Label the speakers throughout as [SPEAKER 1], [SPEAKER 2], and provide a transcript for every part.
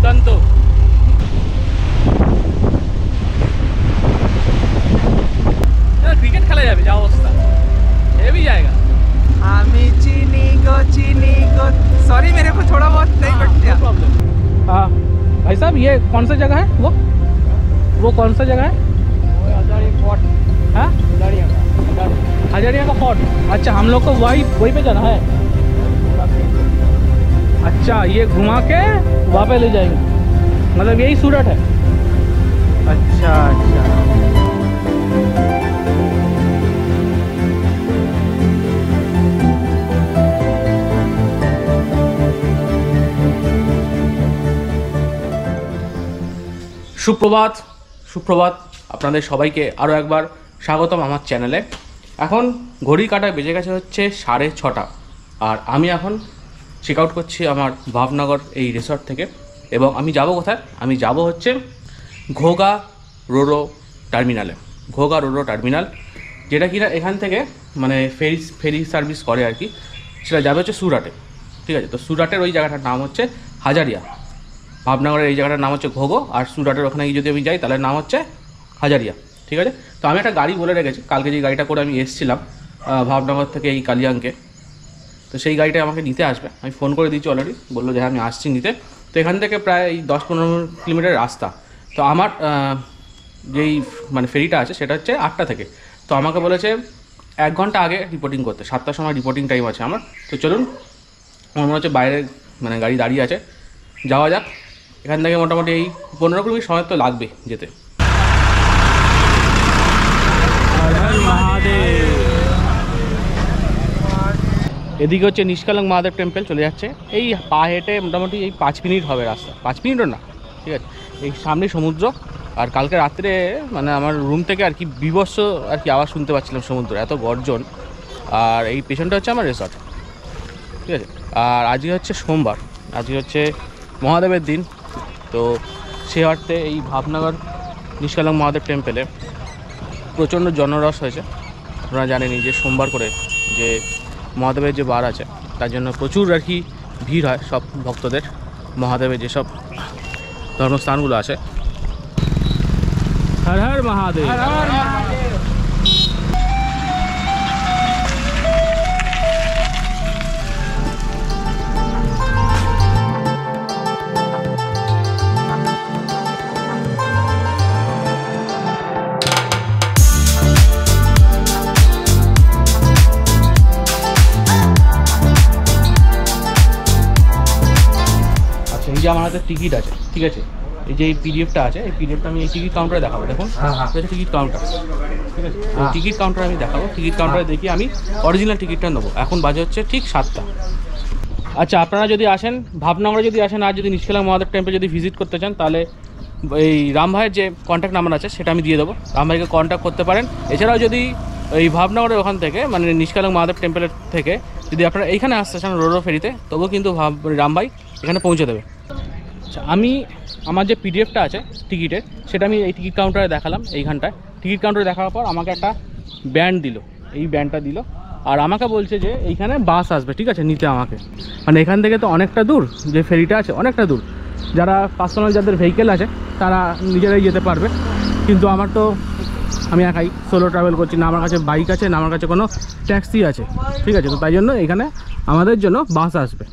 [SPEAKER 1] দুর্দান্ত। ক্রিকেট খেলা যাবে যা অবস্থা, हेवी जाएगा।
[SPEAKER 2] हमें चीनी गो सॉरी मेरे को थोड़ा बहुत नहीं बट क्या
[SPEAKER 1] प्रॉब्लम। हाँ भाई साहब, ये कौन सा जगह है? वो कौन सा जगह है?
[SPEAKER 2] हजारिया फोर्ट।
[SPEAKER 1] हाँ, हजारिया का फोर्ट। अच्छा, हम लोग को वही पे जाना है। अच्छा, ये घुमा के वहाँ पे ले जाएंगे, मतलब यही सूरत है। अच्छा अच्छा, সুপ্রভাত সুপ্রভাত আপনাদের সবাইকে আরও একবার স্বাগতম আমার চ্যানেলে। এখন ঘড়ির কাঁটায় বেজে গেছে হচ্ছে 6:30, আর আমি এখন চেক আউট করছি আমার ভাবনগর এই রিসর্ট থেকে। এবং আমি যাব কোথায়? আমি যাব হচ্ছে ঘোগা রোরো টার্মিনালে। ঘোগা রোরো টার্মিনাল, যেটা কিনা এখান থেকে মানে ফেরি সার্ভিস করে আর কি, সেটা যাবে হচ্ছে সুরাটে। ঠিক আছে, তো সুরাটের ওই জায়গাটার নাম হচ্ছে হাজারিয়া। ভাবনগরের এই জায়গাটার নাম হচ্ছে ঘোগো, আর সুরাটের ওখানে যদি আমি যাই তাহলে নাম হচ্ছে হাজারিয়া। ঠিক আছে, তো আমি একটা গাড়ি বলে রেখেছি, কালকে যে গাড়িটা করে আমি এসেছিলাম ভাবনগর থেকে এই কালিয়াংকে, তো সেই গাড়িটা আমাকে নিতে আসবে। আমি ফোন করে দিয়েছি অলরেডি, বললো যে আমি আসছি নিতে। তো এখান থেকে প্রায় 10-15 কিলোমিটার রাস্তা। তো আমার যেই মানে ফেরিটা আছে সেটা হচ্ছে 8টা থেকে। তো আমাকে বলেছে 1 ঘন্টা আগে রিপোর্টিং করতে, 7টার সময় রিপোর্টিং টাইম আছে আমার। তো চলুন, আমার মনে হচ্ছে বাইরে মানে গাড়ি দাঁড়িয়ে আছে, যাওয়া যাক। এখান থেকে মোটামুটি এই 15 কিলোমিটার সময় তো লাগবে যেতে। এদিকে হচ্ছে নিষ্কালং মহাদেব টেম্পল চলে যাচ্ছে, এই পা হেঁটে মোটামুটি এই 5 মিনিট হবে রাস্তা, 5 মিনিটও না। ঠিক আছে, এই সামনে সমুদ্র। আর কালকে রাত্রে মানে আমার রুম থেকে আর কি বিভৎস আর কি আওয়াজ শুনতে পাচ্ছিলাম সমুদ্র, এত গর্জন। আর এই পেছনটা হচ্ছে আমার রিসর্ট। ঠিক আছে, আর আজকে হচ্ছে সোমবার, আজকে হচ্ছে মহাদেবের দিন। তো সে অর্থে এই ভাবনগর নিষ্কালং মহাদেব টেম্পলে প্রচণ্ড জনরস হয়েছে। আপনারা জানেনই যে সোমবার করে যে মহাদেবের যে বার আছে, তার জন্য প্রচুর আর কি ভিড় হয় সব ভক্তদের। মহাদেবের যেসব ধর্মস্থানগুলো আছে। হর হর মহাদেব। এই যে আমার হাতে টিকিট আছে, ঠিক আছে, এই যে এই পিডিএফটা আছে, এই পিডিএফটা আমি এই টিকিট কাউন্টারে দেখাবো। দেখুন, এটা টিকিট কাউন্টার। ঠিক আছে, এই টিকিট কাউন্টারে আমি দেখাবো। টিকিট কাউন্টারে দেখি আমি অরিজিনাল টিকিটটা নেবো। এখন বাজে হচ্ছে ঠিক 7টা। আচ্ছা, আপনারা যদি আসেন ভাবনগরে, যদি আসেন আর যদি নিষ্কালং মহাদেব টেম্পল যদি ভিজিট করতে চান, তাহলে এই রাম ভাইয়ের যে কন্ট্যাক্ট নাম্বার আছে সেটা আমি দিয়ে দেবো, রাম ভাইকে কন্ট্যাক্ট করতে পারেন। এছাড়াও যদি এই ভাবনগরের ওখান থেকে মানে নিষ্কালং মহাদেব টেম্পলের থেকে যদি আপনারা এইখানে আসতে চান রোরো ফেরিতে, তবুও কিন্তু রাম ভাই এখানে পৌঁছে দেবে। আচ্ছা, আমি আমার যে পিডিএফটা আছে টিকিটের, সেটা আমি এই টিকিট কাউন্টারে দেখালাম। এইখানটায় টিকিট কাউন্টারে দেখার পর আমাকে একটা ব্যান্ড দিল, এই ব্যান্ডটা দিল। আর আমাকে বলছে যে এইখানে বাস আসবে, ঠিক আছে, নিতে আমাকে। মানে এখান থেকে তো অনেকটা দূর, যে ফেরিটা আছে অনেকটা দূর। যারা পার্সোনাল যাদের ভেহিকেল আছে তারা নিজেরাই যেতে পারবে, কিন্তু আমার তো আমি একাই সোলো ট্রাভেল করছি, না আমার কাছে বাইক আছে, না আমার কাছে কোনো ট্যাক্সি আছে। ঠিক আছে, তো তাই জন্য এখানে আমাদের জন্য বাস আসবে।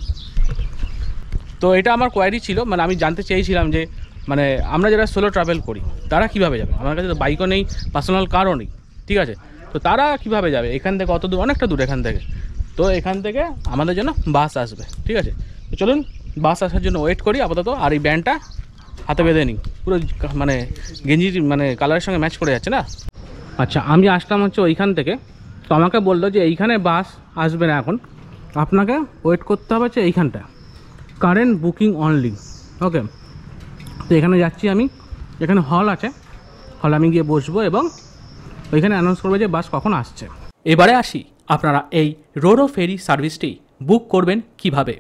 [SPEAKER 1] তো এটা আমার কোয়ারি ছিল, মানে আমি জানতে চেয়েছিলাম যে মানে আমরা যারা সোলো ট্রাভেল করি তারা কিভাবে যাবে। আমার কাছে তো বাইকও নেই, পার্সোনাল কারও নেই, ঠিক আছে, তো তারা কিভাবে যাবে এখান থেকে? অত দূর, অনেকটা দূর এখান থেকে। তো এখান থেকে আমাদের জন্য বাস আসবে, ঠিক আছে। তো চলুন বাস আসার জন্য ওয়েট করি আপাতত। আর এই ব্যান্ডটা হাতে বেঁধে নিই, পুরো মানে গেঞ্জির মানে কালারের সঙ্গে ম্যাচ করে যাচ্ছে না। আচ্ছা, আমি আসলাম হচ্ছে ওইখান থেকে। তো আমাকে বললো যে এইখানে বাস আসবে না এখন, আপনাকে ওয়েট করতে হবে হচ্ছে এইখানটা, কারেন্ট বুকিং অনলি। ওকে, তো এখানে যাচ্ছি আমি, এখানে হল আছে, হলে আমি গিয়ে বসবো এবং ওইখানে অ্যানাউন্স করবে যে বাস কখন আসছে। এবারে আসি, আপনারা এই রোরো ফেরি সার্ভিসটি বুক করবেন কিভাবে।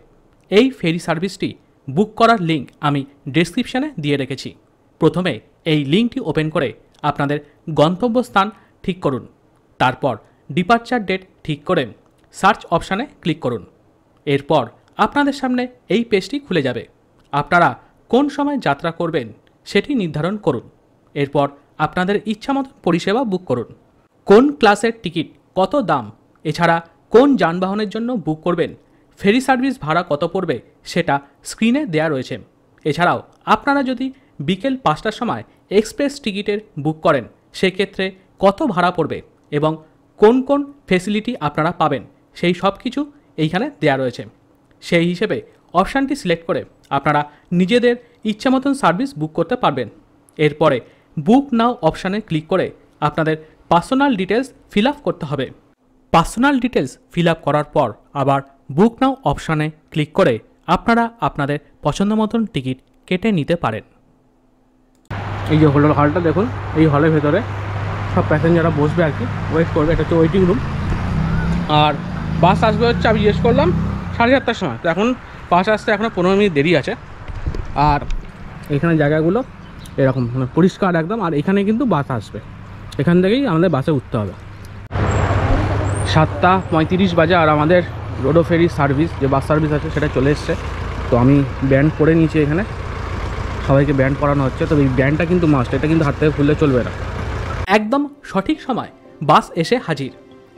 [SPEAKER 1] এই ফেরি সার্ভিসটি বুক করার লিঙ্ক আমি ডেসক্রিপশানে দিয়ে রেখেছি। প্রথমে এই লিঙ্কটি ওপেন করে আপনাদের গন্তব্যস্থান ঠিক করুন, তারপর ডিপার্চার ডেট ঠিক করে সার্চ অপশানে ক্লিক করুন। এরপর আপনাদের সামনে এই পেজটি খুলে যাবে। আপনারা কোন সময় যাত্রা করবেন সেটি নির্ধারণ করুন। এরপর আপনাদের ইচ্ছামতো পরিষেবা বুক করুন। কোন ক্লাসের টিকিট, কত দাম, এছাড়া কোন যানবাহনের জন্য বুক করবেন, ফেরি সার্ভিস ভাড়া কত পড়বে সেটা স্ক্রিনে দেয়া রয়েছে। এছাড়াও আপনারা যদি বিকেল 5টার সময় এক্সপ্রেস টিকিটের বুক করেন সেক্ষেত্রে কত ভাড়া পড়বে এবং কোন কোন ফেসিলিটি আপনারা পাবেন সেই সব কিছু এইখানে দেয়া রয়েছে। সেই হিসেবে অপশানটি সিলেক্ট করে আপনারা নিজেদের ইচ্ছা মতন সার্ভিস বুক করতে পারবেন। এরপরে বুক নাও অপশানে ক্লিক করে আপনাদের পার্সোনাল ডিটেলস ফিল আপ করতে হবে। পার্সোনাল ডিটেলস ফিল আপ করার পর আবার বুক নাও অপশানে ক্লিক করে আপনারা আপনাদের পছন্দ মতন টিকিট কেটে নিতে পারেন। এই যে হলটা দেখুন, এই হলের ভেতরে সব প্যাসেঞ্জাররা বসবে আর কি, ওয়েট করবে। এটা হচ্ছে ওয়েটিং রুম। আর বাস আসবে হচ্ছে, আমি জিজ্ঞেস করলাম 7:30টার সময়, তো এখন বাস আসতে এখনও 15 মিনিট দেরি আছে। আর এখানে জায়গাগুলো এরকম মানে পরিষ্কার একদম। আর এখানে কিন্তু বাস আসবে, এখান থেকেই আমাদের বাসে উঠতে হবে। 7:35 বাজে আর আমাদের রোডো ফেরি সার্ভিস যে বাস সার্ভিস আছে সেটা চলে এসছে। তো আমি ব্যান্ড পরে নিয়েছি, এখানে সবাইকে ব্যান্ড পরানো হচ্ছে। তবে এই ব্যান্ডটা কিন্তু মাস্ট, এটা কিন্তু হাত থেকে খুললে চলবে না। একদম সঠিক সময় বাস এসে হাজির।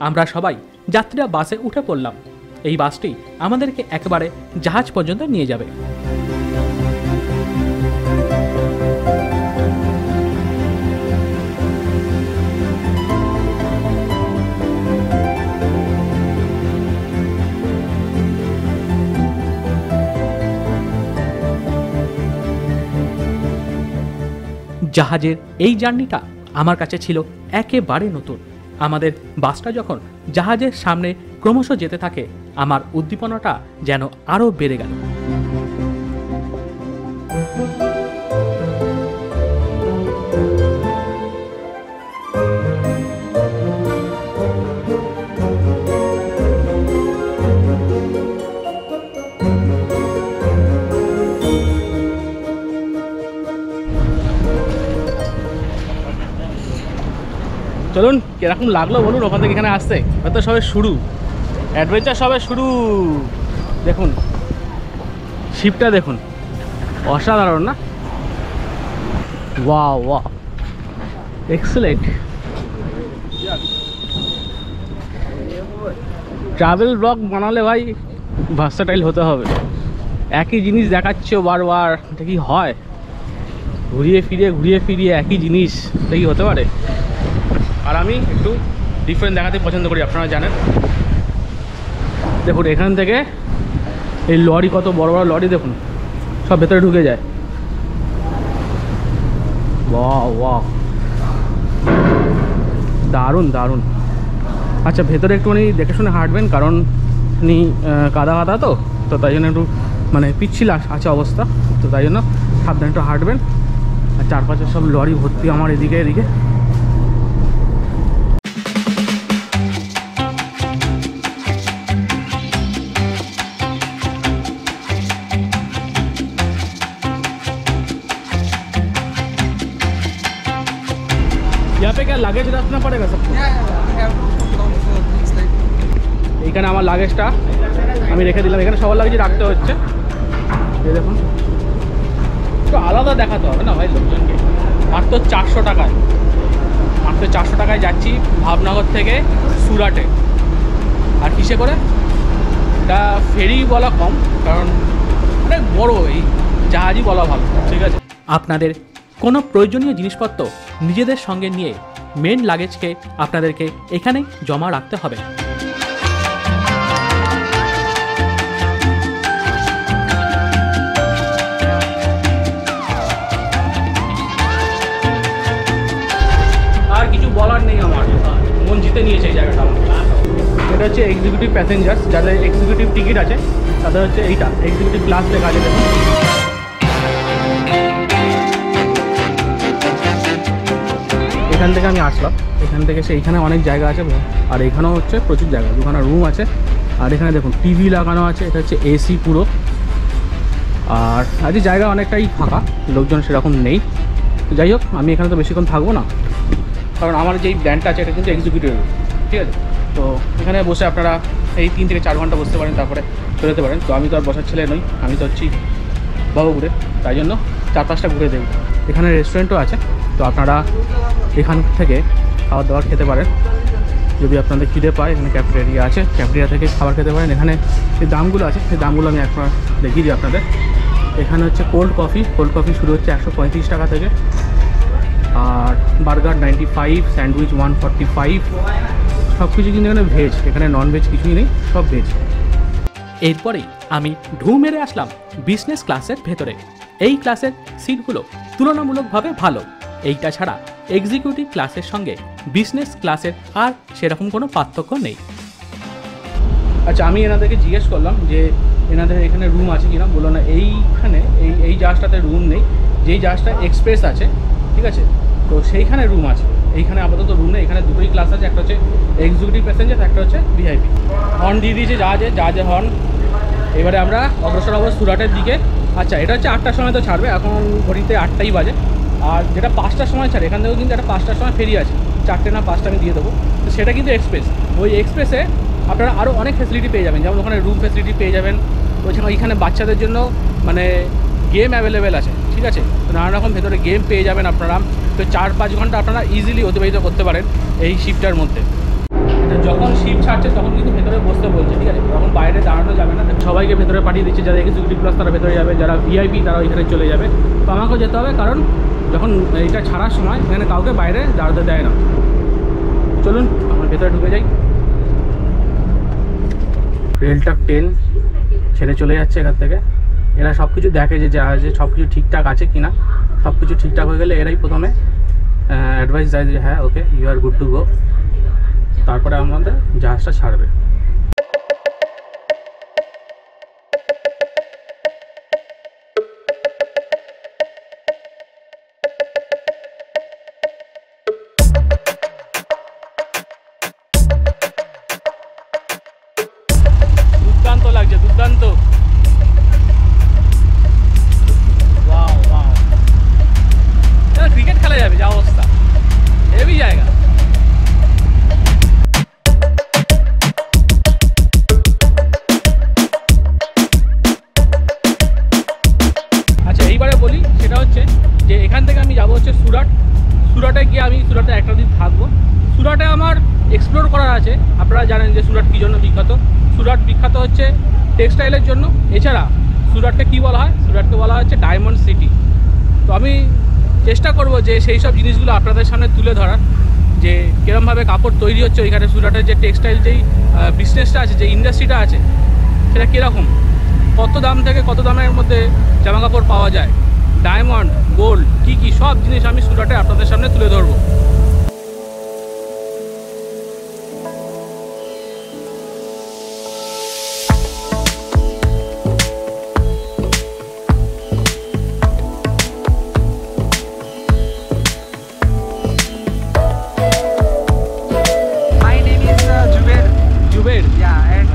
[SPEAKER 1] আমরা সবাই যাত্রীরা বাসে উঠে পড়লাম। এই বাসটি আমাদেরকে একেবারে জাহাজ পর্যন্ত নিয়ে যাবে। জাহাজের এই জার্নিটা আমার কাছে ছিল একেবারে নতুন। আমাদের বাসটা যখন জাহাজের সামনে ক্রমশ যেতে থাকে আমার উদ্দীপনাটা যেন আরও বেড়ে গেল। চলুন, কিরকম লাগলো বলুন ওখান থেকে এখানে আসতে। হয়তো সবে শুরু, অ্যাডভেঞ্চার সবে শুরু। দেখুন শিপটা দেখুন, অসাধারণ না? Wow wow, excellent. Travel blog বানালে ভাই ভার্সাটাইল হতে হবে। একই জিনিস দেখাচ্ছ বারবার, এটা কি হয়? ঘুরিয়ে ফিরিয়ে একই জিনিস, এটা কি হতে পারে? আর আমি একটু ডিফারেন্ট দেখাতে পছন্দ করি, আপনারা জানেন। দেখুন এখান থেকে এই লরি, কত বড় বড় লরি দেখুন, সব ভেতরে ঢুকে যায়। বাহ বাহ, দারুণ দারুণ। আচ্ছা, ভেতরে একটুখানি দেখে শুনে হাঁটবেন, কারণ কাদা কাদা তো তাই জন্য একটু মানে পিচ্ছিল আছে অবস্থা। তো তাই জন্য সাবধানে একটু হাঁটবেন। আর চারপাশে সব লরি ভর্তি আমার এদিকে। यहाँ पे क्या लगेज रखना पड़ेगा सबको? এইখানে আমার লাগেজটা আমি রেখে দিলাম। এখানে সবার লাগেজ রাখতে হচ্ছে। এই দেখুন, একটু আলাদা দেখাতে হবে না ভাই লোকজনকে। মাত্র 400 টাকায় যাচ্ছি ভাবনগর থেকে সুরাটে। আর কিসে করে? এটা ফেরি বলা কম, কারণ অনেক বড়, এই জাহাজই বলা ভালো। ঠিক আছে, আপনাদের কোনো প্রয়োজনীয় জিনিসপত্র নিজেদের সঙ্গে নিয়ে মেন লাগেজকে আপনাদেরকে এখানেই জমা রাখতে হবে। আর কিছু বলার নেই, আমার মন জিতে নিয়েছে এই জায়গাটা। এটা হচ্ছে এক্সিকিউটিভ প্যাসেঞ্জার্স, যাদের এক্সিকিউটিভ টিকিট আছে তাদের হচ্ছে এইটা এক্সিকিউটিভ ক্লাস লেখা আছে। দেখুন এখান থেকে আমি আসলাম, এখান থেকে এইখানে অনেক জায়গা আছে। আর এখানেও হচ্ছে প্রচুর জায়গা, দুখানা রুম আছে। আর এখানে দেখুন টিভি লাগানো আছে, এটা হচ্ছে এসি পুরো। আর আজ জায়গা অনেকটাই ফাঁকা, লোকজন সেরকম নেই। তো যাই হোক, আমি এখানে তো বেশিক্ষণ থাকবো না, কারণ আমার যেই ব্যান্ডটা আছে এটা কিন্তু এক্সিকিউটিভ, ঠিক আছে। তো এখানে বসে আপনারা এই 3 থেকে 4 ঘন্টা বসতে পারেন, তারপরে চলে যেতে পারেন। তো আমি তো আর বসার ছেলে নই, আমি তো হচ্ছি বাবুপুরে, তাই জন্য চারপাশটা ঘুরে দেবো। এখানে রেস্টুরেন্টও আছে, তো আপনারা এখান থেকে খাবার দাবার খেতে পারেন। যদি আপনাদের খিদে পায়, এখানে ক্যাফেটেরিয়া আছে, ক্যাফেটেরিয়া থেকে খাবার খেতে পারেন। এখানে যে দামগুলো আছে সেই দামগুলো আমি একবার দেখিয়ে দিই আপনাদের। এখানে হচ্ছে কোল্ড কফি শুরু হচ্ছে 135 টাকা থেকে, আর বার্গার 95, স্যান্ডউইচ 145। সব কিছু কিন্তু এখানে ভেজ, এখানে নন ভেজ কিছুই নেই, সব ভেজ।
[SPEAKER 3] এরপরেই আমি ঢু মেরে আসলাম বিজনেস ক্লাসের ভেতরে। এই ক্লাসের সিটগুলো তুলনামূলকভাবে ভালো। এইটা ছাড়া এক্সিকিউটিভ ক্লাসের সঙ্গে বিজনেস ক্লাসের আর সেরকম কোনো পার্থক্য নেই।
[SPEAKER 1] আচ্ছা, আমি এনাদেরকে জিজ্ঞেস করলাম যে এনাদের এখানে রুম আছে কিনা। বললো না, এইখানে এই জাহাজটাতে রুম নেই, যেই জাহাজটা এক্সপ্রেস আছে, ঠিক আছে, তো সেইখানে রুম আছে। এইখানে আপাতত রুম নেই, এখানে দুটোই ক্লাস আছে, একটা হচ্ছে এক্সিকিউটিভ প্যাসেঞ্জার, একটা হচ্ছে ভিআইপি। হর্ন দিয়ে দিয়েছে জাহাজের হর্ন। এবারে আমরা অগ্রসর হবো সুরাটের দিকে। আচ্ছা, এটা হচ্ছে 8টার সময় তো ছাড়বে, এখন ঘড়িতে 8টাই বাজে। আর যেটা 5টার সময় ছাড়ে, এখান থেকেও কিন্তু একটা 5টার সময় ফেরি আছে, 4টে না 5টা আমি দিয়ে দেবো। তো সেটা কিন্তু এক্সপ্রেস। ওই এক্সপ্রেসে আপনারা আরও অনেক ফ্যাসিলিটি পেয়ে যাবেন, যেমন ওখানে রুম ফ্যাসিলিটি পেয়ে যাবেন। ওইখানে বাচ্চাদের জন্য মানে গেম অ্যাভেলেবেল আছে, ঠিক আছে, তো নানা রকম ভেতরে গেম পেয়ে যাবেন আপনারা। তো 4-5 ঘন্টা আপনারা ইজিলি অতিবাহিত করতে পারেন এই শিফটটার মধ্যে। যখন শিফট ছাড়ছে তখন কিন্তু ভেতরে বসতে বলছে, ঠিক আছে, তখন বাইরে দাঁড়ানো যাবে না। সবাইকে ভেতরে পাঠিয়ে দিচ্ছে, যারা এক্সিকিউটিভ ক্লাস তারা ভেতরে যাবে, যারা ভিআইপি তারা ওইখানে চলে যাবে। তো আমাকেও যেতে হবে, কারণ যখন এইটা ছাড়ার সময় এখানে কাউকে বাইরে দাঁড়াতে দেয় না। চলুন আমার ভেতরে ঢুকে যাই। রেলটা 10 ছেড়ে চলে যাচ্ছে এখান থেকে। এরা সব কিছু দেখে যে জাহাজে সব কিছু ঠিকঠাক আছে কি না। সব কিছু ঠিকঠাক হয়ে গেলে এরাই প্রথমে অ্যাডভাইস দেয় যে হ্যাঁ okay, you are good to go. তারপরে আমাদের জাহাজটা ছাড়বে। দুর্দান্ত লাগছে, দুর্দান্ত। ক্রিকেট খেলা যাবে, যা অবস্থা, হেভি জায়গা। আচ্ছা, এইবারে বলি, সেটা হচ্ছে যে এখান থেকে আমি যাবো হচ্ছে সুরাটে গিয়ে আমি সুরাটে একটা দিন থাকবো। সুরাটে আমার এক্সপ্লোর করার আছে। আপনারা জানেন যে সুরাট কী জন্য বিখ্যাত। সুরাট বিখ্যাত হচ্ছে টেক্সটাইলের জন্য। এছাড়া সুরাটকে কী বলা হয়? সুরাটকে বলা হচ্ছে ডায়মন্ড সিটি। তো আমি চেষ্টা করব যে সেই সব জিনিসগুলো আপনাদের সামনে তুলে ধরার, যে কীরমভাবে কাপড় তৈরি হচ্ছে ওইখানে। সুরাটের যে টেক্সটাইল যেই বিজনেসটা আছে, যে ইন্ডাস্ট্রিটা আছে, সেটা কীরকম, কত দাম থেকে কত দামের মধ্যে জামা কাপড় পাওয়া যায়, ডায়মন্ড, গোল্ড, কী সব জিনিস আমি সুরাটে আপনাদের সামনে তুলে ধরবো।
[SPEAKER 2] Yeah, and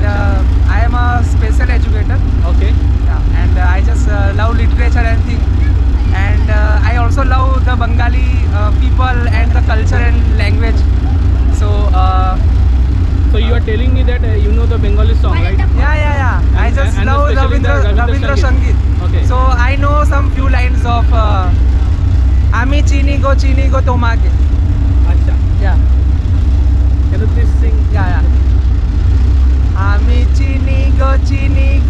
[SPEAKER 2] I am a special educator.
[SPEAKER 1] Okay.
[SPEAKER 2] Yeah, and I just love literature and things. And I also love the Bengali people and the culture and language. So
[SPEAKER 1] you are telling me that you know the Bengali song, right?
[SPEAKER 2] yeah. I just
[SPEAKER 1] and
[SPEAKER 2] love
[SPEAKER 1] especially the
[SPEAKER 2] Ravindra Sangeet.
[SPEAKER 1] Okay.
[SPEAKER 2] So I know some few lines of Ami chini go tomake.
[SPEAKER 1] Acha.
[SPEAKER 2] Yeah.
[SPEAKER 1] Can you please sing?
[SPEAKER 2] Yeah. Ami chini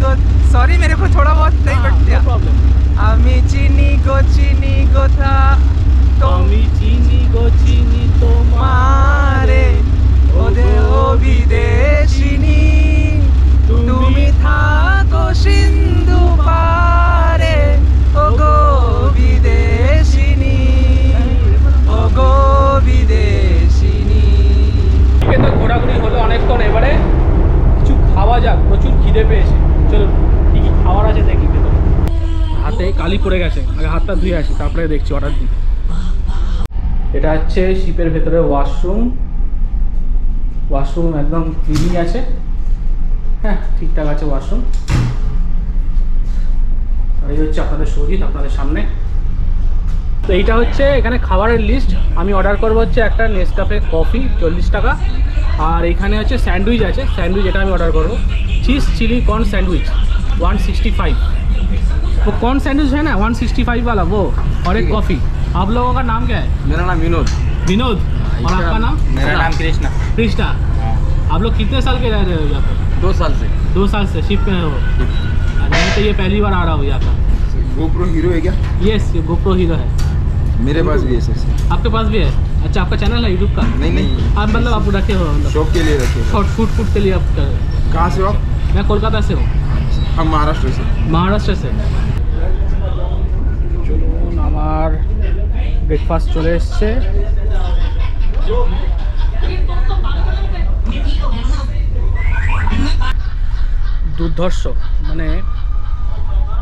[SPEAKER 2] go. Sorry, मेरे को थोड़ा बहुत नहीं but
[SPEAKER 1] No
[SPEAKER 2] दिया.
[SPEAKER 1] problem.
[SPEAKER 2] Ami chini go tha.
[SPEAKER 1] Ami chini go chini
[SPEAKER 2] তোমারে ওদে ও বিদেশিনী তুমি থাকো সিন্ধু পারে ও গো বিদেশিনী ও গো বিদেশিনী।
[SPEAKER 1] তো ঘোরাঘুরি হলো অনেকক্ষণ, এবারে কিছু খাওয়া যাক, প্রচুর খিদে পেয়েছে। চলো কি কি খাবার আছে দেখি। হাতে কালি পড়ে গেছে, আগে হাতটা ধুয়ে আসি, তারপরে দেখছি অর্ডার দিই। এটা হচ্ছে শিপের ভেতরে ওয়াশরুম একদম ক্লিনই আছে, হ্যাঁ ঠিকঠাক আছে ওয়াশরুম। এই হচ্ছে আপনাদের সহিত আপনাদের সামনে। তো এইটা হচ্ছে এখানে খাবারের লিস্ট। আমি অর্ডার করবো হচ্ছে একটা নেসক্যাফে কফি 40 টাকা, আর এখানে হচ্ছে স্যান্ডউইচ আছে। স্যান্ডউইচ এটা আমি অর্ডার করবো, চিজ চিলি কর্ন স্যান্ডউইচ 165।
[SPEAKER 3] वो कौन सैंडविच है ना 165 वाला वो, और एक कॉफ़ी। आप लोगों का नाम क्या है?
[SPEAKER 4] मेरा नाम विनोद।
[SPEAKER 3] विनोद। और आपका नाम?
[SPEAKER 4] मेरा नाम कृष्णा।
[SPEAKER 3] कृष्णा। आप लोग कितने साल के रह रहे हो यहाँ पर?
[SPEAKER 4] 2 साल से।
[SPEAKER 3] 2 साल से शिप में हो? नहीं तो ये पहली बार आ रहा हूँ यहाँ पर।
[SPEAKER 4] गोप्रो हीरो है क्या?
[SPEAKER 3] यस, ये गोप्रो हीरो है।
[SPEAKER 4] मेरे पास भी है सर।
[SPEAKER 3] आपके पास भी है? अच्छा, आपका चैनल है यूट्यूब का?
[SPEAKER 4] नहीं।
[SPEAKER 3] आप मतलब आप रखे हो मतलब
[SPEAKER 4] शौक के लिए रखे।
[SPEAKER 3] शॉर्ट फूड के लिए आप
[SPEAKER 4] कहाँ से हो आप?
[SPEAKER 3] मैं कोलकाता से हूँ।
[SPEAKER 4] हम महाराष्ट्र से।
[SPEAKER 3] महाराष्ट्र से। চলুন, আমার ব্রেকফাস্ট চলে এসছে। দুর্ধর্ষ, মানে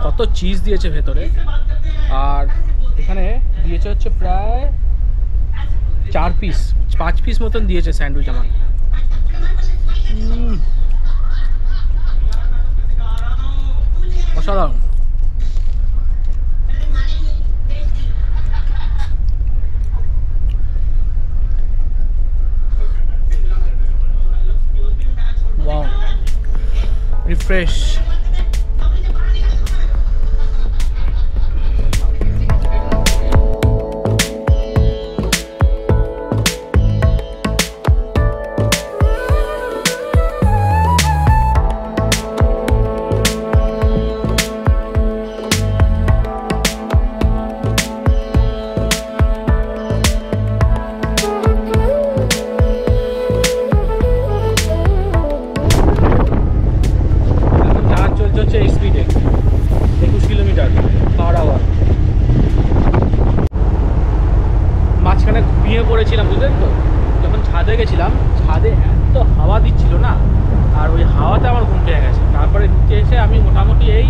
[SPEAKER 3] কত চিজ দিয়েছে ভেতরে, আর এখানে দিয়েছে হচ্ছে প্রায় 4 পিস 5 পিস মতন দিয়েছে স্যান্ডউইচ আমার। অসাধারণ। Wow, refresh. স্পিডে 21 কিলোমিটার পার আওয়ার। মাঝখানে ঘুমিয়ে পড়েছিলাম, বুঝলেন তো? যখন ছাদে গেছিলাম, ছাদে এত হাওয়া দিচ্ছিল না, আর ওই হাওয়াতে আমার ঘুম পেয়ে গেছে। তারপরে নিচে এসে আমি মোটামুটি এই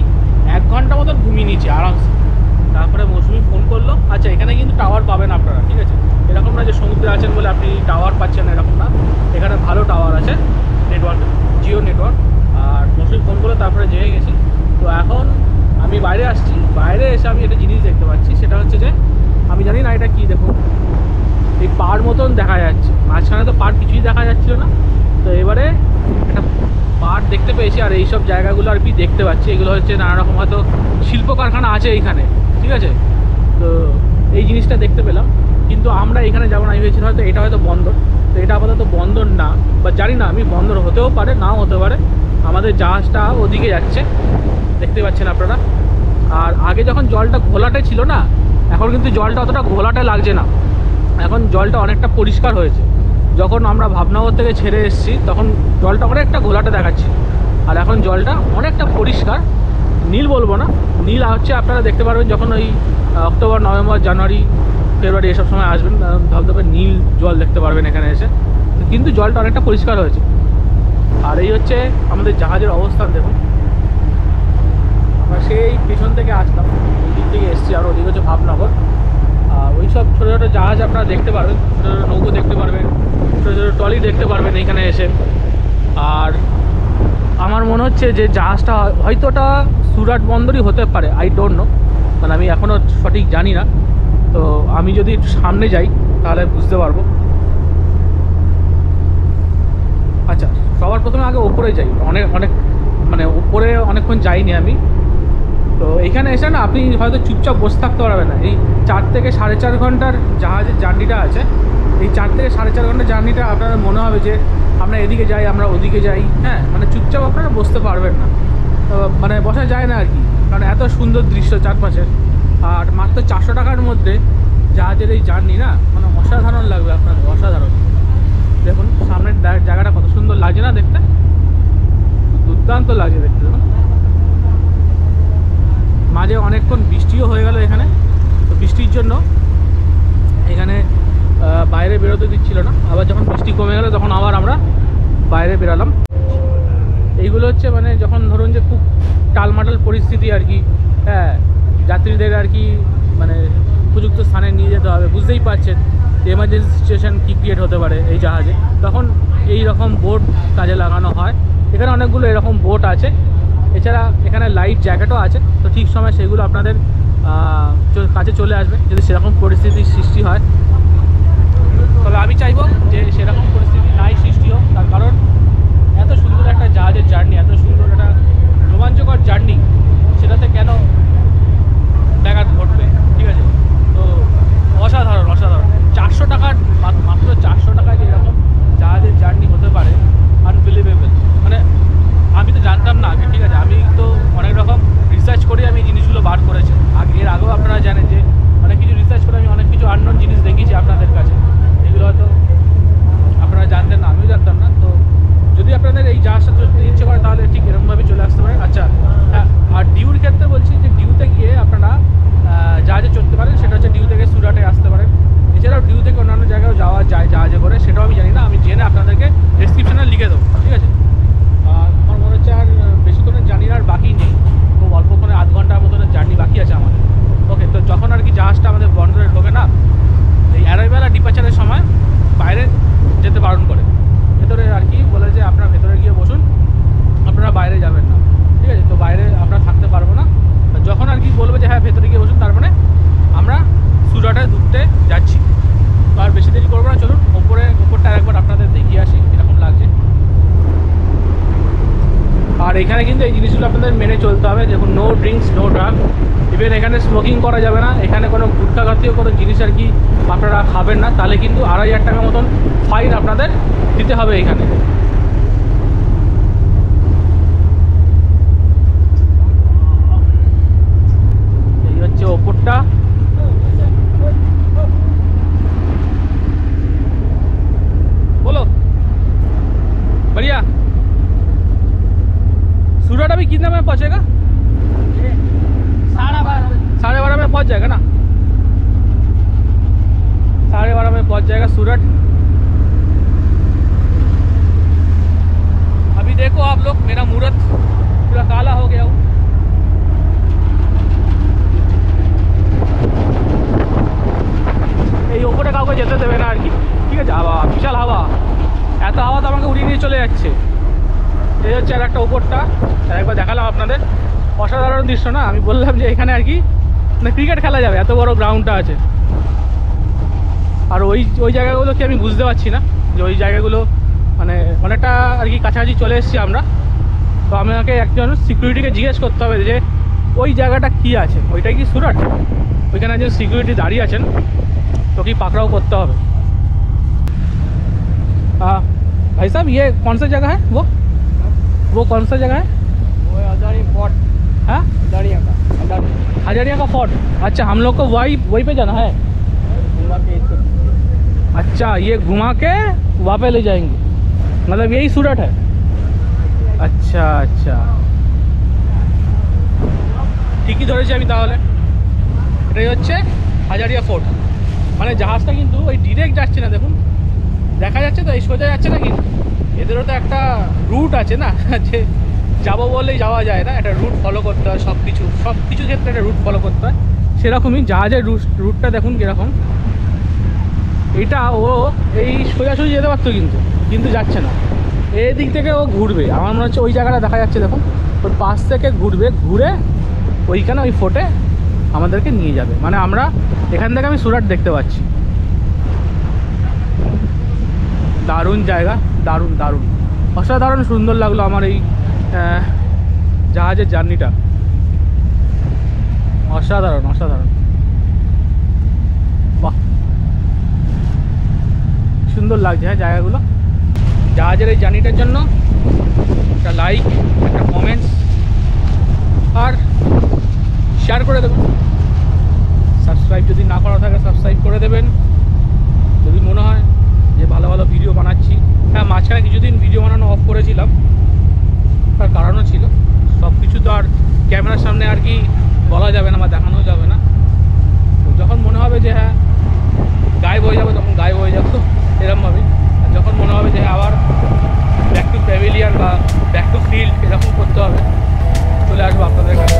[SPEAKER 3] 1 ঘন্টা মতন ঘুমিয়ে নিয়েছি আরামসে। তারপরে মৌসুমি ফোন করলো। আচ্ছা, এখানে কিন্তু টাওয়ার পাবেন আপনারা, ঠিক আছে? এরকম না যে সমুদ্রে আছেন বলে আপনি টাওয়ার পাচ্ছেন না, এরকম না। এখানে ভালো টাওয়ার আছে, নেটওয়ার্ক, জিও নেটওয়ার্ক। আর মৌসুমি ফোন করলো, তারপরে যেয়ে গেছি। তো এখন আমি বাইরে আসছি, বাইরে এসে আমি একটা জিনিস দেখতে পাচ্ছি, সেটা হচ্ছে যে আমি জানি না এটা কি, দেখুন এই পাড় মতন দেখা যাচ্ছে। মাঝখানে তো পাড় কিছুই দেখা যাচ্ছিল না, তো এবারে একটা পাড় দেখতে পেয়েছি। আর এইসব জায়গাগুলো আর কি দেখতে পাচ্ছি, এগুলো হচ্ছে নানা রকম হয়তো শিল্প কারখানা আছে এইখানে, ঠিক আছে? তো এই জিনিসটা দেখতে পেলাম, কিন্তু আমরা এখানে যাবো না। আমি ভেবেছি হয়তো এটা হয়তো বন্দর, তো এটা আপাতত বন্দর না, বা জানি না আমি, বন্দর হতেও পারে, নাও হতে পারে। আমাদের জাহাজটা ওদিকে যাচ্ছে, দেখতে পাচ্ছেন আপনারা। আর আগে যখন জলটা ঘোলাটে ছিল না, এখন কিন্তু জলটা অতটা ঘোলাটে লাগছে না, এখন জলটা অনেকটা পরিষ্কার হয়েছে। যখন আমরা ভাবনগর থেকে ছেড়ে এসেছি তখন জলটা অনেকটা ঘোলাটে দেখাচ্ছি, আর এখন জলটা অনেকটা পরিষ্কার। নীল বলবো না, নীল হচ্ছে আপনারা দেখতে পারবেন যখন ওই অক্টোবর, নভেম্বর, জানুয়ারি, ফেব্রুয়ারি এসব সময় আসবেন, ধবধবে নীল জল দেখতে পারবেন এখানে এসে। কিন্তু জলটা অনেকটা পরিষ্কার হয়েছে। আর এই হচ্ছে আমাদের জাহাজের অবস্থান, দেখুন। আমরা সেই পিছন থেকে আসলাম, ওই দিক থেকে এসেছি, আর ওদিকে হচ্ছে ভাবনগর। আর ওই সব ছোটো ছোটো জাহাজ আপনারা দেখতে পারবেন, ছোটো ছোটো নৌকো দেখতে পারবেন, ছোটো ছোটো ট্রলি দেখতে পারবেন এইখানে এসে। আর আমার মনে হচ্ছে যে জাহাজটা হয়তো ওটা সুরাট বন্দরই হতে পারে, আই ডোন্ট নো, মানে আমি এখনও সঠিক জানি না। তো আমি যদি একটু সামনে যাই তাহলে বুঝতে পারবো। আচ্ছা, সবার প্রথমে আগে ওপরে যাই, অনেক মানে ওপরে অনেকক্ষণ যাইনি আমি। তো এইখানে এসে না আপনি হয়তো চুপচাপ বসে থাকতে পারবেন না। এই 4 থেকে 4.5 ঘন্টার জাহাজের জার্নিটা আছে, এই 4 থেকে 4.5 ঘন্টার জার্নিটা আপনার মনে হবে যে আমরা এদিকে যাই, আমরা ওদিকে যাই, হ্যাঁ, মানে চুপচাপ আপনারা বসতে পারবেন না, মানে বসা যায় না আর কি, কারণ এত সুন্দর দৃশ্য চারপাশের। আর মাত্র 400 টাকার মধ্যে জাহাজের এই জার্নি না, মানে অসাধারণ লাগবে আপনাদের, অসাধারণ। দেখুন সামনের জায়গাটা কত সুন্দর লাগছে না দেখতে, দুর্দান্ত লাগছে দেখতে। দেখুন মাঝে অনেকক্ষণ বৃষ্টিও হয়ে গেল এখানে, তো বৃষ্টির জন্য এখানে বাইরে বেরোতে দিচ্ছিল না। আবার যখন বৃষ্টি কমে গেল তখন আবার আমরা বাইরে বেরালাম। এইগুলো হচ্ছে মানে যখন ধরুন যে খুব টালমাটাল পরিস্থিতি আর কি, হ্যাঁ, যাত্রীদের আর কি মানে উপযুক্ত স্থানে নিয়ে যেতে হবে, বুঝতেই পারছেন এমার্জেন্সি সিচুয়েশান কী ক্রিয়েট হতে পারে এই জাহাজে, তখন এই রকম বোট কাজে লাগানো হয়। এখানে অনেকগুলো এরকম বোট আছে, এছাড়া এখানে লাইফ জ্যাকেটও আছে। তো ঠিক সময় সেগুলো আপনাদের কাছে চলে আসবে যদি সেরকম পরিস্থিতির সৃষ্টি হয়। তবে আমি চাইবো যে সেরকম পরিস্থিতি নাই সৃষ্টি হোক, তার কারণ এত সুন্দর একটা জাহাজের জার্নি, এত সুন্দর একটা রোমাঞ্চকর জার্নি, সেটাতে কেন এখানে কিন্তু এই জিনিসগুলো আপনাদের মেনে চলতে হবে, দেখুন no drinks no drug, even এখানে স্মোকিং করা যাবে না, এখানে কোনো গুটখা জাতীয় কোনো জিনিস আর কি আপনারা খাবেন না, তাহলে কিন্তু 2500 টাকা মতন ফাইন আপনাদের দিতে হবে এখানে। এই হচ্ছে ওপরটা। बोलो बढ़िया। सूरत अभी कितने में पहुंचेगा? 12:30 में पहुंच जाएगा ना, 12:30 में पहुंच जाएगा सूरत। अभी देखो आप लोग, मेरा मुहूर्त पूरा काला हो गया हूँ। এই ওপরে কাউকে যেতে দেবে না আর কি, ঠিক আছে? হাওয়া, বিশাল হাওয়া, এত হাওয়া তো আমাকে উড়িয়ে নিয়ে চলে যাচ্ছে। এই হচ্ছে আর একটা ওপরটা, একবার দেখালাম আপনাদের, অসাধারণ দৃশ্য না? আমি বললাম যে এখানে আর কি মানে ক্রিকেট খেলা যাবে, এত বড় গ্রাউন্ডটা আছে। আর ওই জায়গাগুলো কি আমি বুঝতে পারছি না যে ওই জায়গাগুলো মানে অনেকটা আর কি কাছাকাছি চলে এসেছি আমরা। তো আমাকে একজন সিকিউরিটিকে জিজ্ঞেস করতে হবে যে ওই জায়গাটা কি আছে, ওইটা কি সুরাট? ওইখানে একজন সিকিউরিটি দাঁড়িয়ে আছেন, तो कि पकड़ाव करते হবে। भाई साहब ये कौन सा जगह है? वो कौन सा जगह है?
[SPEAKER 2] वो हजारी फोर्ट।
[SPEAKER 3] हाँ, हजारिया का फोर्ट। अच्छा, हम लोग को वहीं पे जाना है। अच्छा, ये घुमा के वहाँ पे ले जाएंगे, मतलब यही सूरत है? अच्छा अच्छा, ঠিকই ধরেছি আমি তাহলে। এটাই হচ্ছে হাজারিয়া ফোর্ট। মানে জাহাজটা কিন্তু ওই ডিরেক্ট যাচ্ছে না, দেখুন দেখা যাচ্ছে তো, এই সোজা যাচ্ছে না, কিন্তু এদেরও তো একটা রুট আছে না, যে যাবো বললেই যাওয়া যায় না, একটা রুট ফলো করতে হয়। সব কিছু ক্ষেত্রে একটা রুট ফলো করতে হয়। সেরকমই জাহাজের রুটটা দেখুন কীরকম। এটা ও এই সোজাসুজি যেতে পারতো, কিন্তু যাচ্ছে না, এই দিক থেকে ও ঘুরবে। আমার মনে হচ্ছে ওই জায়গাটা দেখা যাচ্ছে দেখুন, ওর পাশ থেকে ঘুরে ওইখানে ওই ফোর্টে আমাদেরকে নিয়ে যাবে। মানে আমরা এখান থেকে আমি সুরাট দেখতে পাচ্ছি। দারুণ জায়গা, দারুণ দারুণ, অসাধারণ সুন্দর লাগলো আমার এই জাহাজের জার্নিটা, অসাধারণ অসাধারণ। বাহ, সুন্দর লাগছে হ্যাঁ জায়গাগুলো। জাহাজের এই জার্নিটার জন্য একটা লাইক, একটা কমেন্টস আর শেয়ার করে দেবেন। সাবস্ক্রাইব যদি না করা থাকে সাবস্ক্রাইব করে দেবেন। যদি মনে হয় যে ভালো ভালো ভিডিও বানাচ্ছি, হ্যাঁ মাঝখানে কিছুদিন ভিডিও বানানো অফ করেছিলাম, তার কারণও ছিল। সব কিছু তো আর ক্যামেরার সামনে আর কি বলা যাবে না বা দেখানো যাবে না। তো যখন মনে হবে যে হ্যাঁ গায়েব হয়ে যাবে, তখন গায়েব হয়ে যাবো এরকমভাবেই। আর যখন মনে হবে যে আবার ব্যাক টু প্যাভিলিয়ন বা ব্যাক টু ফিল্ড এরকম করতে হবে, চলে আসবো আপনাদের কাছে।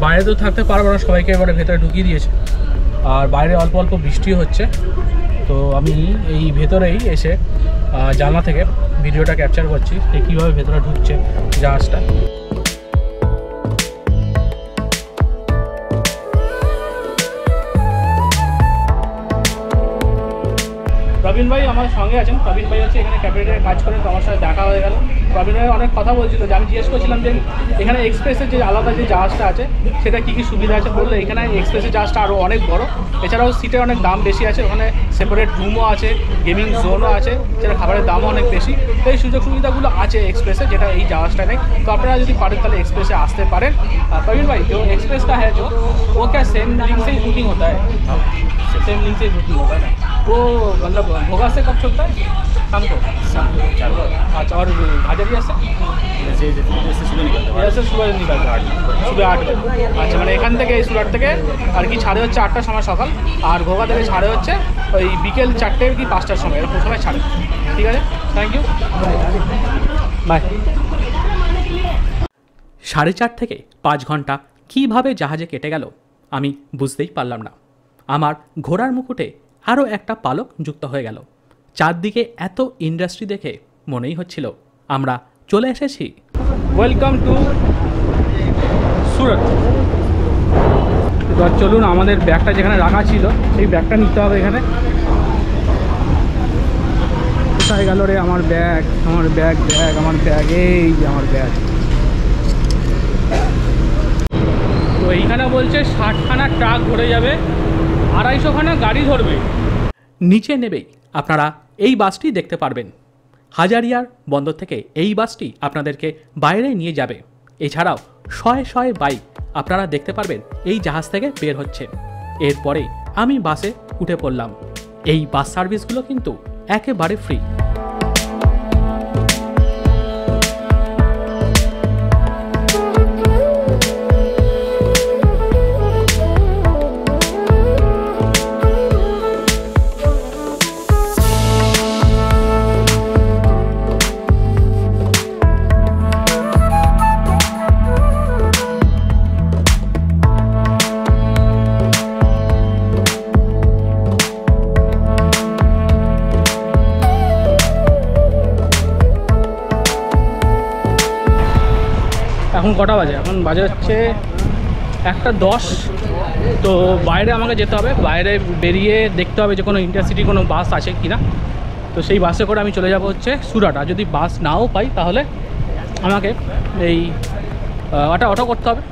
[SPEAKER 3] বাইরে তো থাকতে পারবো না, সবাইকে এবারে ভেতরে ঢুকিয়ে দিয়েছে। আর বাইরে অল্প অল্প বৃষ্টিও হচ্ছে। তো আমি এই ভেতরেই এসে জানলা থেকে ভিডিওটা ক্যাপচার করছি যে কীভাবে ভেতরে ঢুকছে জাহাজটা। প্রবীণ ভাই আমার সঙ্গে আছেন। প্রবীণ ভাই হচ্ছে এখানে ক্যাপিটালে কাজ করেন, তো আমার সাথে দেখা হয়ে গেল। প্রবীণ ভাই অনেক কথা বলছিল, যে আমি জিজ্ঞেস করছিলাম যে এখানে এক্সপ্রেসের যে আলাদা যে জাহাজটা আছে সেটা কী কী সুবিধা আছে। বললে এখানে এক্সপ্রেসের জাহাজটা আরও অনেক বড়, এছাড়াও সিটের অনেক দাম বেশি আছে, ওখানে সেপারেট রুমও আছে, গেমিং জোনও আছে, যেটা খাবারের দামও অনেক বেশি। তো এই সুযোগ সুবিধাগুলো আছে এক্সপ্রেসে, যেটা এই জাহাজটা নেই। তো আপনারা যদি পারেন তাহলে এক্সপ্রেসে আসতে পারেন। प्रवीण भाई जो एक्सप्रेस का है जो वो क्या सेम लिंक से ही बुकिंग होता है? सेम लिंक से ही बुकिंग होता है ना? वो मतलब भोगा से कब चलता है? शाम को 4 बजे। अच्छा, और हाजरिया से सुबह निकलता है, सुबह 8 बजे। আচ্ছা, মানে এখান থেকে এই সুরাট থেকে আর কি ছাড়ে হচ্ছে 8টার সময় সকাল, আর ঘোগা থেকে ছাড়ে হচ্ছে ওই বিকেল 4টে কি 5টার সময়, এরকম সময় ছাড়ে। ঠিক আছে, থ্যাংক ইউ, বাই। 4.5 থেকে 5 ঘন্টা কীভাবে জাহাজে কেটে গেল আমি বুঝতেই পারলাম না। আমার ঘোড়ার মুকুটে আরও একটা পালক যুক্ত হয়ে গেল। চারদিকে এত ইন্ডাস্ট্রি দেখে মনেই হচ্ছিল আমরা চলে এসেছি।
[SPEAKER 1] ওয়েলকাম টু সুরত। এবার চলুন, আমাদের ব্যাগটা যেখানে রাখা ছিল সেই ব্যাগটা নিতে হবে এখানে। কোথায় গেল রে আমার ব্যাগ, আমার ব্যাগ, আমার ব্যাগ, এই যে আমার ব্যাগ। তো এইখানে বলছে 60খানা ট্রাক ধরে যাবে, 250খানা গাড়ি ধরবে।
[SPEAKER 3] নিচে নেবেই আপনারা এই বাসটি দেখতে পারবেন। হাজারিয়ার বন্দর থেকে এই বাসটি আপনাদেরকে বাইরে নিয়ে যাবে। এছাড়াও শয়ে শয়ে বাইক আপনারা দেখতে পারবেন এই জাহাজ থেকে বের হচ্ছে। এরপরে আমি বাসে উঠে পড়লাম। এই বাস সার্ভিসগুলো কিন্তু একেবারে ফ্রি।
[SPEAKER 1] এখন কটা বাজে? এখন বাজে হচ্ছে 1:10। তো বাইরে আমাকে যেতে হবে, বাইরে বেরিয়ে দেখতে হবে যে কোনো ইন্টারসিটি কোনো বাস আছে কি না। তো সেই বাসে করে আমি চলে যাব হচ্ছে সুরাট। আর যদি বাস নাও পাই তাহলে আমাকে এই অটো করতে হবে।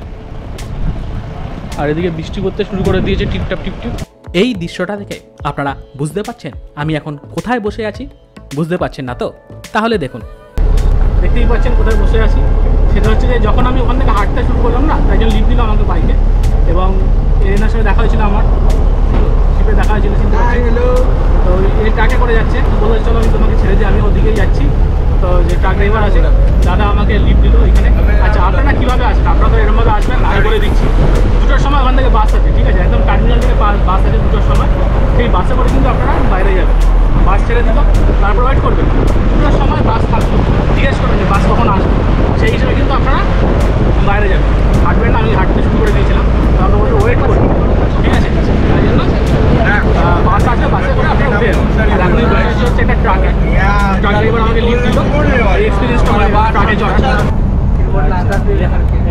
[SPEAKER 1] আর এদিকে বৃষ্টি করতে শুরু করে দিয়েছে, টিপটাপ টিপটিপ।
[SPEAKER 3] এই দৃশ্যটা দেখে আপনারা বুঝতে পারছেন আমি এখন কোথায় বসে আছি? বুঝতে পারছেন না তো? তাহলে দেখুন।
[SPEAKER 1] দেখতেই পাচ্ছেন কোথায় বসে আছি। সেটা হচ্ছে যে যখন আমি ওখান থেকে হাঁটতে শুরু করলাম না, তাই জন্য লিফট দিল আমাকে বাইকে। এবং এনার সাথে দেখা হয়েছিল, আমার শিপে দেখা হয়েছিল। তো এই ট্রাকে করে যাচ্ছে, বলে চলো আমি তোমাকে ছেড়ে দিই, আমি ওদিকেই যাচ্ছি। তো যে ট্রাক ড্রাইভার আছে দাদা আমাকে লিফট দিল এখানে। আচ্ছা, আপনারা কীভাবে আসবেন? আপনারা তো এরমভাবে আসবেন, আমি বলে দিচ্ছি। 2টোর সময় ওখান থেকে বাস আছে, ঠিক আছে? একদম টার্মিনাল থেকে বাস আছে 2টোর সময়। সেই বাসে করে কিন্তু আপনারা বাইরে যাবেন। বাস ছেড়ে দিল, তারপর ওয়েট করবেন। 2টোর সময় বাস থাকলো, জিজ্ঞেস করবেন যে বাস কখন আসবে। সেই হিসেবে কিন্তু আপনারা বাইরে যাবেন, হাঁটবেন না। আমি হাঁটতে শুরু করে দিয়েছিলাম, তারপর বলতে ওয়েট করবেন, ঠিক আছে? তাই জন্য বাস আসলে বাসে করে আপনারা উঠে যাবেন। আর এখনই বসে হচ্ছে একটা ট্রাকে। ট্রাক ড্রাইভার আমাকে লিফট দিল, এই এক্সপিরিয়েন্সটা মানে ট্রাকে চড়া।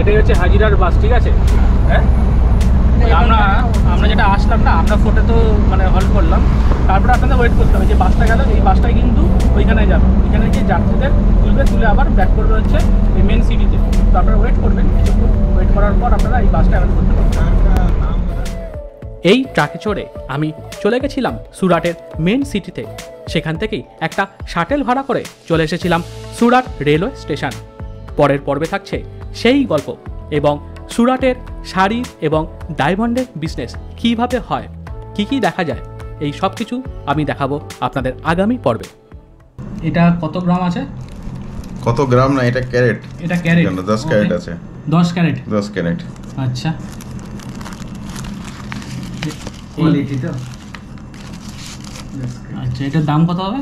[SPEAKER 1] এটাই হচ্ছে হাজিরার বাস, ঠিক আছে? হ্যাঁ, আমরা যেটা আসলাম না, আমরা ফোটে তো মানে হল্ট করলাম। তারপরে আপনাদের ওয়েট করতে হবে যে বাসটা গেল, এই বাসটাই কিন্তু ওইখানে যাবে। ওইখানে গিয়ে যাত্রীদের তুলে আবার ব্যাক করবে হচ্ছে এই মেন সিটিতে। তো আপনারা ওয়েট করবেন, কিছুক্ষণ ওয়েট করার পর আপনারা এই বাসটা অ্যাভেল করতে পারবেন।
[SPEAKER 3] এই ট্রাকে চড়ে আমি চলে গেছিলাম সুরাটের মেন সিটিতে। সেখান থেকেই একটা শাটেল ভাড়া করে চলে এসেছিলাম সুরাট রেলওয়ে স্টেশন। পরের পর্বে থাকছে সেই গল্প এবং সুরাটের শাড়ি এবং ডায়মন্ডের বিজনেস কীভাবে হয়, কি দেখা যায়, এই সব কিছু আমি দেখাবো আপনাদের আগামী পর্বে।
[SPEAKER 1] এটা কত গ্রাম আছে?
[SPEAKER 5] কত গ্রাম না, এটা ক্যারেট।
[SPEAKER 1] এটা ক্যারেট,
[SPEAKER 5] 10 ক্যারেট আছে।
[SPEAKER 1] 10 ক্যারেট।
[SPEAKER 5] 10 ক্যারেট।
[SPEAKER 1] আচ্ছা,
[SPEAKER 2] কোয়ালিটি তো।
[SPEAKER 1] আচ্ছা, এটার দাম কত হবে?